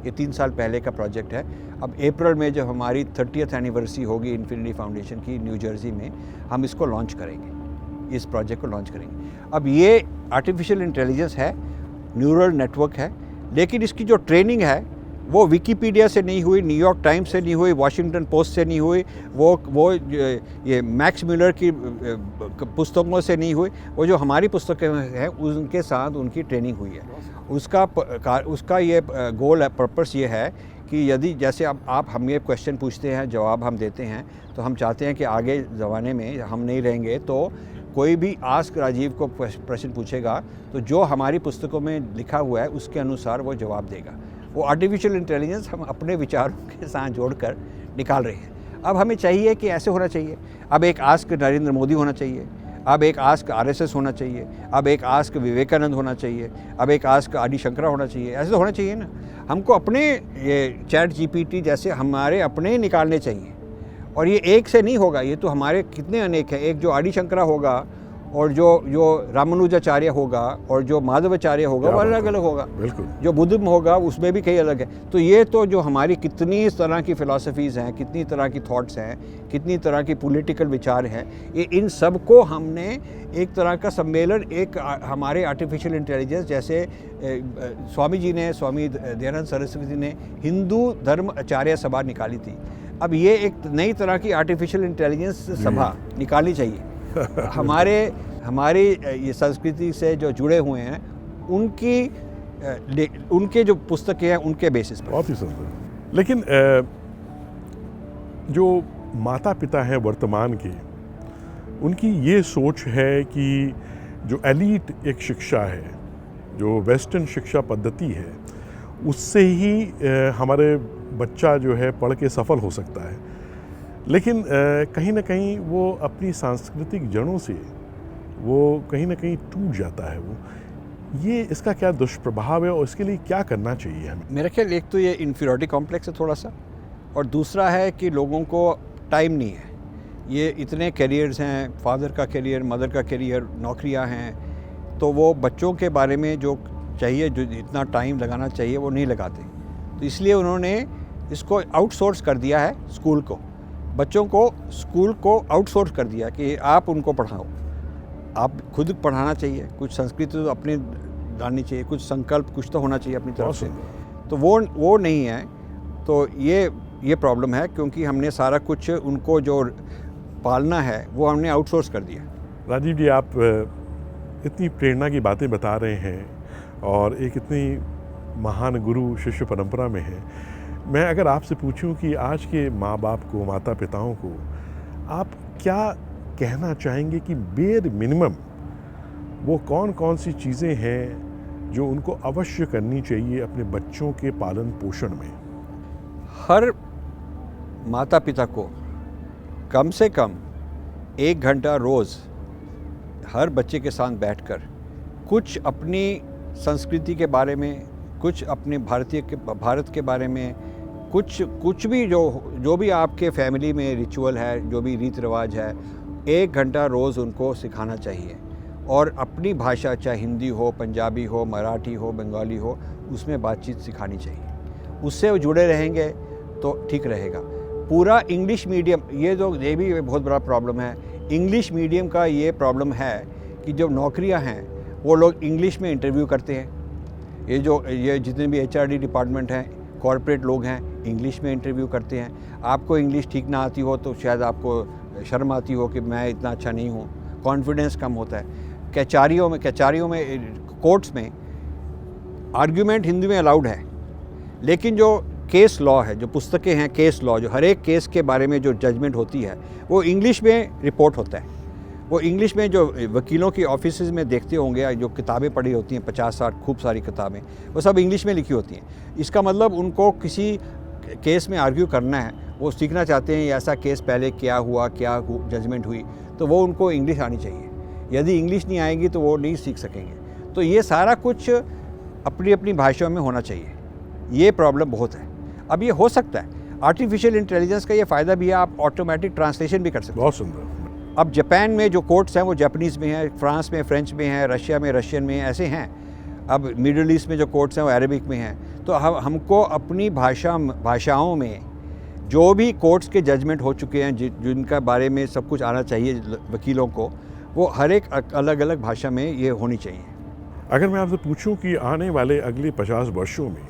ये 3 साल पहले का प्रोजेक्ट है। अब अप्रैल में जब हमारी 30th एनिवर्सरी होगी इन्फिनिटी फाउंडेशन की न्यू जर्सी में, हम इसको लॉन्च करेंगे, इस प्रोजेक्ट को लॉन्च करेंगे। अब ये आर्टिफिशियल इंटेलिजेंस है, न्यूरल नेटवर्क है, लेकिन इसकी जो ट्रेनिंग है वो विकीपीडिया से नहीं हुई, न्यूयॉर्क टाइम्स से नहीं हुई, वॉशिंगटन पोस्ट से नहीं हुई, वो ये मैक्स मिलर की पुस्तकों से नहीं हुई। वो जो हमारी पुस्तकें हैं उनके साथ उनकी ट्रेनिंग हुई है। उसका ये गोल है, पर्पस ये है कि यदि जैसे अब आप हम ये क्वेश्चन पूछते हैं, जवाब हम देते हैं, तो हम चाहते हैं कि आगे ज़माने में हम नहीं रहेंगे तो कोई भी आस्क राजीव को प्रश्न पूछेगा तो जो हमारी पुस्तकों में लिखा हुआ है उसके अनुसार वो जवाब देगा। वो आर्टिफिशियल इंटेलिजेंस हम अपने विचारों के साथ जोड़कर निकाल रहे हैं। अब हमें चाहिए कि ऐसे होना चाहिए। अब एक आस्क नरेंद्र मोदी होना चाहिए, अब एक आस्क आरएसएस होना चाहिए, अब एक आस्क विवेकानंद होना चाहिए, अब एक आस्क आदि शंकरा होना चाहिए। ऐसे तो होना चाहिए ना। हमको अपने ये चैट जीपीटी जैसे हमारे अपने निकालने चाहिए, और ये एक से नहीं होगा, ये तो हमारे कितने अनेक हैं। एक जो आदि शंकरा होगा और जो रामानुजाचार्य होगा और जो माधवाचार्य होगा वो अलग अलग होगा। बिल्कुल। जो बुद्ध होगा उसमें भी कई अलग है। तो ये तो जो हमारी कितनी तरह की फ़िलासफ़ीज़ हैं, कितनी तरह की थॉट्स हैं, कितनी तरह की पॉलिटिकल विचार हैं, ये इन सब को हमने एक तरह का सम्मेलन, एक हमारे आर्टिफिशियल इंटेलिजेंस जैसे स्वामी जी ने, स्वामी दयानंद सरस्वती ने हिंदू धर्म आचार्य सभा निकाली थी। अब ये एक नई तरह की आर्टिफिशियल इंटेलिजेंस सभा निकालनी चाहिए। हमारी ये संस्कृति से जो जुड़े हुए हैं उनके जो पुस्तकें हैं उनके बेसिस पर। बहुत ही सुंदर। लेकिन जो माता पिता हैं वर्तमान के, उनकी ये सोच है कि जो एलीट एक शिक्षा है, जो वेस्टर्न शिक्षा पद्धति है, उससे ही हमारे बच्चा जो है पढ़ के सफल हो सकता है। लेकिन कहीं ना कहीं वो अपनी सांस्कृतिक जड़ों से वो कहीं ना कहीं टूट जाता है। वो ये इसका क्या दुष्प्रभाव है और इसके लिए क्या करना चाहिए हमें? मेरा ख्याल एक तो ये इन्फीरियरिटी कॉम्प्लेक्स है थोड़ा सा, और दूसरा है कि लोगों को टाइम नहीं है। ये इतने करियर्स हैं, फादर का करियर, मदर का करियर, नौकरियां हैं, तो वो बच्चों के बारे में जो चाहिए, जो इतना टाइम लगाना चाहिए वो नहीं लगाते। तो इसलिए उन्होंने इसको आउटसोर्स कर दिया है स्कूल को, बच्चों को स्कूल को आउटसोर्स कर दिया कि आप उनको पढ़ाओ। आप खुद पढ़ाना चाहिए, कुछ संस्कृति तो अपनी डालनी चाहिए, कुछ संकल्प कुछ तो होना चाहिए अपनी तरफ से। तो वो नहीं है। तो ये प्रॉब्लम है, क्योंकि हमने सारा कुछ उनको जो पालना है वो हमने आउटसोर्स कर दिया। राजीव जी, आप इतनी प्रेरणा की बातें बता रहे हैं और एक इतनी महान गुरु शिष्य परंपरा में हैं। मैं अगर आपसे पूछूं कि आज के माँ बाप को, माता पिताओं को आप क्या कहना चाहेंगे कि बेर मिनिमम वो कौन कौन सी चीज़ें हैं जो उनको अवश्य करनी चाहिए अपने बच्चों के पालन पोषण में? हर माता पिता को कम से कम 1 घंटा रोज़ हर बच्चे के साथ बैठकर कुछ अपनी संस्कृति के बारे में, कुछ अपने भारत के बारे में, कुछ भी जो भी आपके फैमिली में रिचुअल है, जो भी रीति रिवाज है, 1 घंटा रोज़ उनको सिखाना चाहिए। और अपनी भाषा, चाहे हिंदी हो, पंजाबी हो, मराठी हो, बंगाली हो, उसमें बातचीत सिखानी चाहिए। उससे वो जुड़े रहेंगे तो ठीक रहेगा। पूरा इंग्लिश मीडियम, ये भी बहुत बड़ा प्रॉब्लम है। इंग्लिश मीडियम का ये प्रॉब्लम है कि जो नौकरियां हैं वो लोग इंग्लिश में इंटरव्यू करते हैं। ये जितने भी HRD डिपार्टमेंट हैं, कॉरपोरेट लोग हैं, इंग्लिश में इंटरव्यू करते हैं। आपको इंग्लिश ठीक ना आती हो तो शायद आपको शर्म आती हो कि मैं इतना अच्छा नहीं हूँ, कॉन्फिडेंस कम होता है। कचहरियों में कोर्ट्स में आर्ग्यूमेंट हिंदी में अलाउड है, लेकिन जो केस लॉ है, जो पुस्तकें हैं केस लॉ, जो हर एक केस के बारे में जो जजमेंट होती है वो इंग्लिश में रिपोर्ट होता है। वो इंग्लिश में जो वकीलों की ऑफिसेज में देखते होंगे, जो किताबें पढ़ी होती हैं 50-60 खूब सारी किताबें, वो सब इंग्लिश में लिखी होती हैं। इसका मतलब उनको किसी केस में आर्ग्यू करना है, वो सीखना चाहते हैं ऐसा केस पहले क्या हुआ, क्या जजमेंट हुई, तो वो उनको इंग्लिश आनी चाहिए। यदि इंग्लिश नहीं आएगी तो वो नहीं सीख सकेंगे। तो ये सारा कुछ अपनी अपनी भाषाओं में होना चाहिए। ये प्रॉब्लम बहुत है। अब ये हो सकता है, आर्टिफिशियल इंटेलिजेंस का ये फ़ायदा भी है, आप ऑटोमेटिक ट्रांसलेशन भी कर सकते हैं। बहुत सुंदर। अब जापान में जो कोर्ट्स हैं वो जापानीज़ में हैं, फ्रांस में फ्रेंच में हैं, रशिया में रशियन में ऐसे हैं। अब मिडल ईस्ट में जो कोर्ट्स हैं वो अरबिक में हैं। तो हमको अपनी भाषाओं में जो भी कोर्ट्स के जजमेंट हो चुके हैं, जिनका बारे में सब कुछ आना चाहिए वकीलों को, वो हर एक अलग अलग भाषा में ये होनी चाहिए। अगर मैं आपसे पूछूं कि आने वाले अगले 50 वर्षों में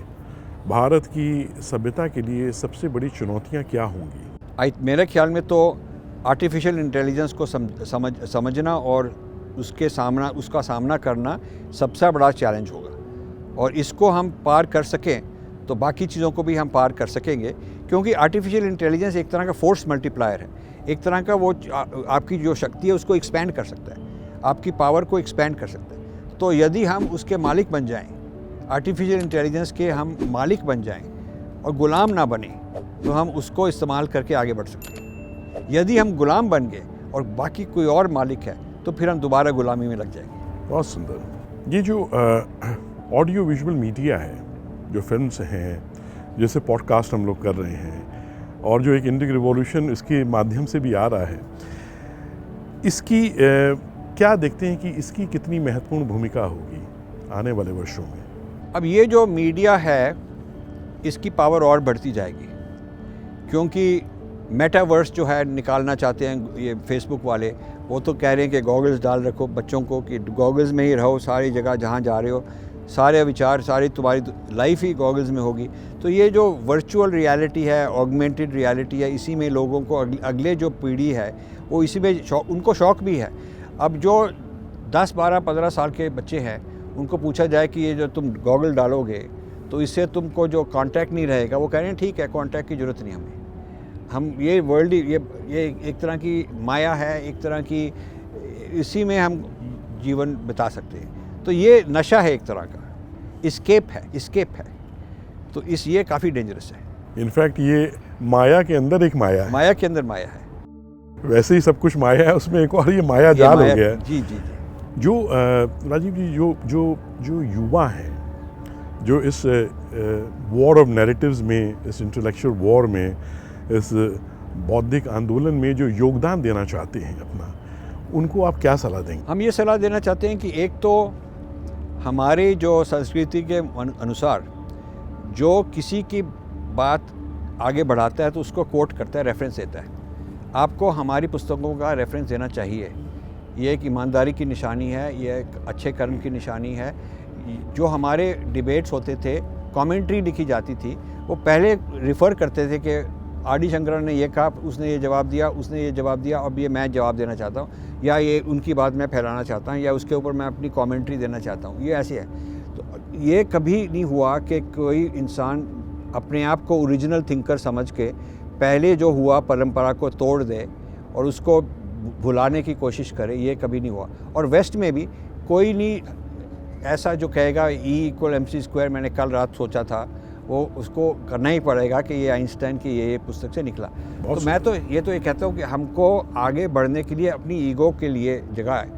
भारत की सभ्यता के लिए सबसे बड़ी चुनौतियां क्या होंगी? मेरे ख्याल में तो आर्टिफिशियल इंटेलिजेंस को समझना और उसका सामना करना सबसे बड़ा चैलेंज होगा। और इसको हम पार कर सकें तो बाकी चीज़ों को भी हम पार कर सकेंगे, क्योंकि आर्टिफिशियल इंटेलिजेंस एक तरह का फोर्स मल्टीप्लायर है। एक तरह का वो आपकी जो शक्ति है उसको एक्सपेंड कर सकता है, आपकी पावर को एक्सपेंड कर सकता है। तो यदि हम उसके मालिक बन जाएं, आर्टिफिशियल इंटेलिजेंस के हम मालिक बन जाएं और गुलाम ना बने, तो हम उसको इस्तेमाल करके आगे बढ़ सकते हैं। यदि हम गुलाम बन गए और बाकी कोई और मालिक है तो फिर हम दोबारा गुलामी में लग जाएंगे। बहुत सुंदर। ये जो ऑडियो विजुअल मीडिया है, जो फिल्म्स हैं, जैसे पॉडकास्ट हम लोग कर रहे हैं, और जो एक इंडियन रिवॉल्यूशन इसके माध्यम से भी आ रहा है, इसकी क्या देखते हैं कि इसकी कितनी महत्वपूर्ण भूमिका होगी आने वाले वर्षों में? अब ये जो मीडिया है इसकी पावर और बढ़ती जाएगी, क्योंकि मेटावर्स जो है निकालना चाहते हैं ये फेसबुक वाले। वो तो कह रहे हैं कि गॉगल्स डाल रखो बच्चों को, कि गॉगल्स में ही रहो, सारी जगह जहाँ जा रहे हो, सारे विचार, सारी तुम्हारी लाइफ ही गॉगल्स में होगी। तो ये जो वर्चुअल रियलिटी है, ऑगमेंटेड रियलिटी है, इसी में लोगों को अगले जो पीढ़ी है वो इसी में उनको शौक़ भी है। अब जो 10, 12, 15 साल के बच्चे हैं उनको पूछा जाए कि ये जो तुम गॉगल डालोगे तो इससे तुमको जो कांटेक्ट नहीं रहेगा, वो कह रहे हैं ठीक है, कांटेक्ट की ज़रूरत नहीं हमें। हम ये वर्ल्ड ये एक तरह की माया है, एक तरह की, इसी में हम जीवन बिता सकते हैं। तो ये नशा है, एक तरह का इस्केप है। तो ये काफ़ी डेंजरस है। इनफैक्ट ये माया के अंदर एक माया है। माया के अंदर माया है। वैसे ही सब कुछ माया है, उसमें एक और ये माया जाल हो गया है। जी। जो राजीव जी, जो युवा हैं, जो इस वॉर ऑफ नैरेटिव्स में, इस इंटेलेक्चुअल वॉर में, इस बौद्धिक आंदोलन में जो योगदान देना चाहते हैं अपना, उनको आप क्या सलाह देंगे? हम ये सलाह देना चाहते हैं कि एक तो हमारे जो संस्कृति के अनुसार जो किसी की बात आगे बढ़ाता है तो उसको कोट करता है, रेफरेंस देता है। आपको हमारी पुस्तकों का रेफरेंस देना चाहिए। ये एक ईमानदारी की निशानी है, ये एक अच्छे कर्म की निशानी है। जो हमारे डिबेट्स होते थे, कमेंट्री लिखी जाती थी, वो पहले रिफ़र करते थे कि आर.डी. शंकरन ने ये कहा, उसने ये जवाब दिया, उसने ये जवाब दिया, अब ये मैं जवाब देना चाहता हूँ, या ये उनकी बात मैं फैलाना चाहता हूँ, या उसके ऊपर मैं अपनी कमेंट्री देना चाहता हूँ। ये ऐसे है। तो ये कभी नहीं हुआ कि कोई इंसान अपने आप को ओरिजिनल थिंकर समझ के पहले जो हुआ परंपरा को तोड़ दे और उसको भुलाने की कोशिश करे। ये कभी नहीं हुआ। और वेस्ट में भी कोई नहीं ऐसा जो कहेगा E = mc²। मैंने कल रात सोचा था वो उसको करना ही पड़ेगा कि ये आइंस्टाइन की ये पुस्तक से निकला। तो मैं तो ये कहता हूँ कि हमको आगे बढ़ने के लिए अपनी ईगो के लिए जगह है,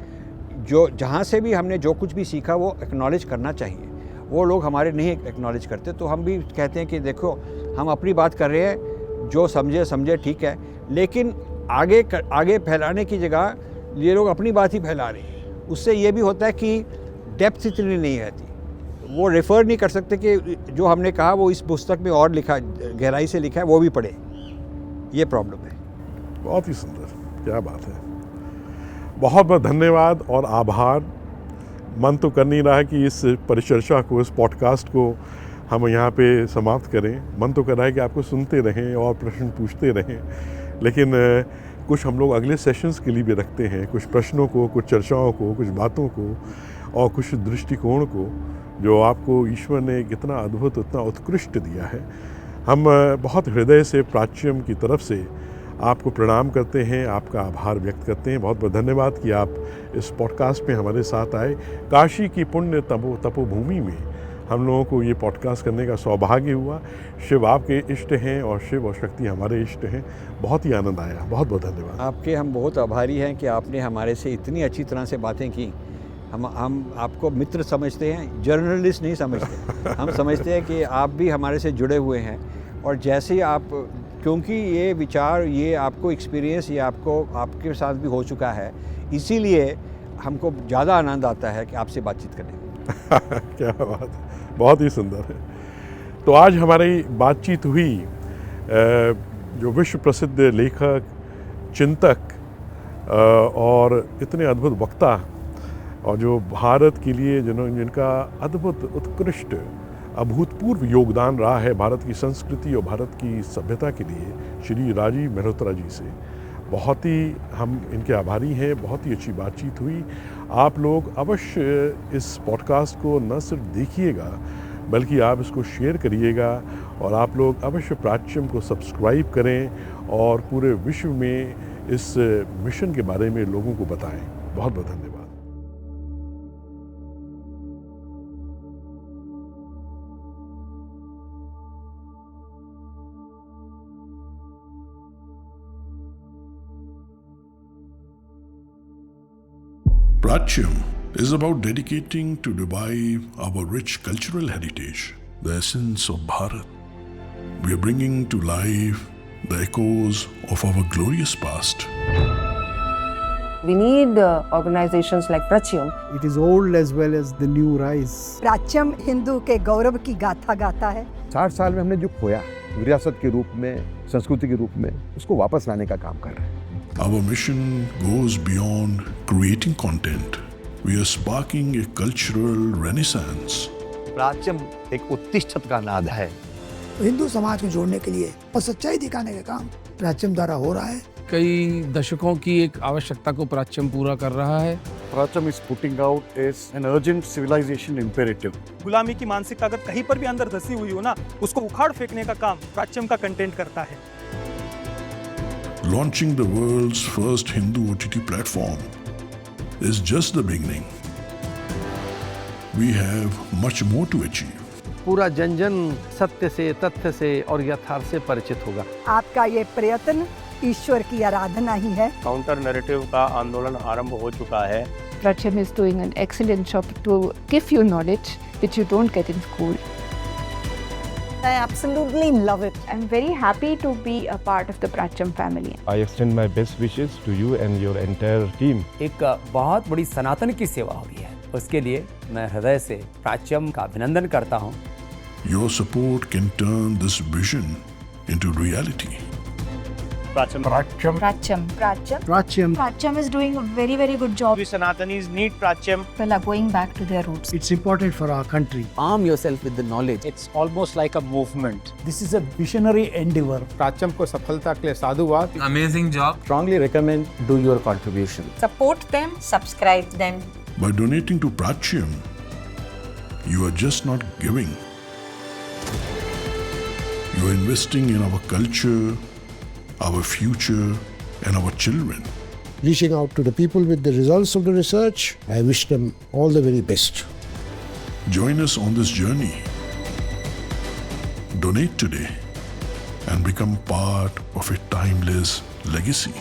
जो जहाँ से भी हमने जो कुछ भी सीखा वो एक्नॉलेज करना चाहिए। वो लोग हमारे नहीं एक्नॉलेज करते, तो हम भी कहते हैं कि देखो हम अपनी बात कर रहे हैं, जो समझे ठीक है, लेकिन आगे फैलाने की जगह ये लोग अपनी बात ही फैला रहे हैं। उससे ये भी होता है कि डेप्थ इतनी नहीं रहती, वो रेफ़र नहीं कर सकते कि जो हमने कहा वो इस पुस्तक में और लिखा, गहराई से लिखा है, वो भी पढ़े। ये प्रॉब्लम है। बहुत ही सुंदर, क्या बात है। बहुत बहुत धन्यवाद और आभार। मन तो कर नहीं रहा है कि इस परिचर्चा को, इस पॉडकास्ट को हम यहाँ पे समाप्त करें। मन तो कर रहा है कि आपको सुनते रहें और प्रश्न पूछते रहें, लेकिन कुछ हम लोग अगले सेशंस के लिए भी रखते हैं, कुछ प्रश्नों को, कुछ चर्चाओं को, कुछ बातों को और कुछ दृष्टिकोण को, जो आपको ईश्वर ने कितना अद्भुत, इतना उत्कृष्ट दिया है। हम बहुत हृदय से प्राच्यम की तरफ से आपको प्रणाम करते हैं, आपका आभार व्यक्त करते हैं। बहुत बहुत धन्यवाद कि आप इस पॉडकास्ट में हमारे साथ आए। काशी की पुण्य तपोभूमि में हम लोगों को ये पॉडकास्ट करने का सौभाग्य हुआ। शिव आपके इष्ट हैं और शिव और शक्ति हमारे इष्ट हैं। बहुत ही आनंद आया। बहुत बहुत धन्यवाद। आपके हम बहुत आभारी हैं कि आपने हमारे से इतनी अच्छी तरह से बातें की। हम आपको मित्र समझते हैं, जर्नलिस्ट नहीं समझते। हम समझते हैं कि आप भी हमारे से जुड़े हुए हैं, और जैसे ही आप, क्योंकि ये विचार, ये आपको एक्सपीरियंस, ये आपके साथ भी हो चुका है, इसीलिए हमको ज़्यादा आनंद आता है कि आपसे बातचीत करने में। क्या बात है, बहुत ही सुंदर है। तो आज हमारी बातचीत हुई जो विश्व प्रसिद्ध लेखक, चिंतक और इतने अद्भुत वक्ता, और जो भारत के लिए जिनका अद्भुत, उत्कृष्ट, अभूतपूर्व योगदान रहा है भारत की संस्कृति और भारत की सभ्यता के लिए, श्री राजीव मल्होत्रा जी से बहुत ही हम इनके आभारी हैं। बहुत ही अच्छी बातचीत हुई। आप लोग अवश्य इस पॉडकास्ट को न सिर्फ देखिएगा, बल्कि आप इसको शेयर करिएगा, और आप लोग अवश्य प्राच्यम को सब्सक्राइब करें और पूरे विश्व में इस मिशन के बारे में लोगों को बताएं। बहुत बहुत धन्यवाद। Pracyam is about dedicating to revive our rich cultural heritage, the essence of Bharat. We are bringing to life the echoes of our glorious past. We need organizations like Pracyam. It is old as well as the new rise. प्राच्यम Hindu के गौरव की गाथा गाता है। 60 साल में हमने जो खोया विरासत के रूप में, संस्कृति के रूप में, उसको वापस लाने का काम कर रहे हैं। Our mission goes beyond creating content. We are sparking a cultural renaissance. प्राच्यम एक उत्तिष्ठत का नाद है। हिंदू समाज को जोड़ने के लिए और सच्चाई दिखाने का काम प्राच्यम द्वारा हो रहा है। कई दशकों की एक आवश्यकता को प्राच्यम पूरा कर रहा है। Pracyam is putting out is an urgent civilization imperative. गुलामी की मानसिकता अगर कहीं पर भी अंदर धसी हुई हो ना, उसको उखाड़ फेंकने का काम प्राच्यम का कंटेंट करता है। Launching the world's first Hindu OTT platform is just the beginning. We have much more to achieve. पूरा जन जन सत्य से, तथ्य से और यथार्थ से परिचित होगा। आपका ये प्रयत्न ईश्वर की आराधना ही है। काउंटर नैरेटिव का आंदोलन आरंभ हो चुका है। Pracyam is doing an excellent job to give you knowledge which you don't get in school. I absolutely love it. I'm very happy to be a part of the Pracyam family. I extend my best wishes to you and your entire team. एक बहुत बड़ी सनातन की सेवा हो रही है, उसके लिए मैं हृदय से प्राच्यम का अभिनंदन करता हूँ। Your support can turn this vision into reality. Pracyam. Pracyam is doing a very, very good job. We Sanatanis need Pracyam. People are going back to their roots. It's important for our country. Arm yourself with the knowledge. It's almost like a movement. This is a visionary endeavor. प्राच्यम को सफलता के लिए साधुवाद। Amazing job. Strongly recommend do your contribution. Support them, subscribe them. By donating to Pracyam, you are just not giving. You are investing in our culture, our future, and our children. Reaching out to the people with the results of the research, I wish them all the very best. Join us on this journey. Donate today and become part of a timeless legacy.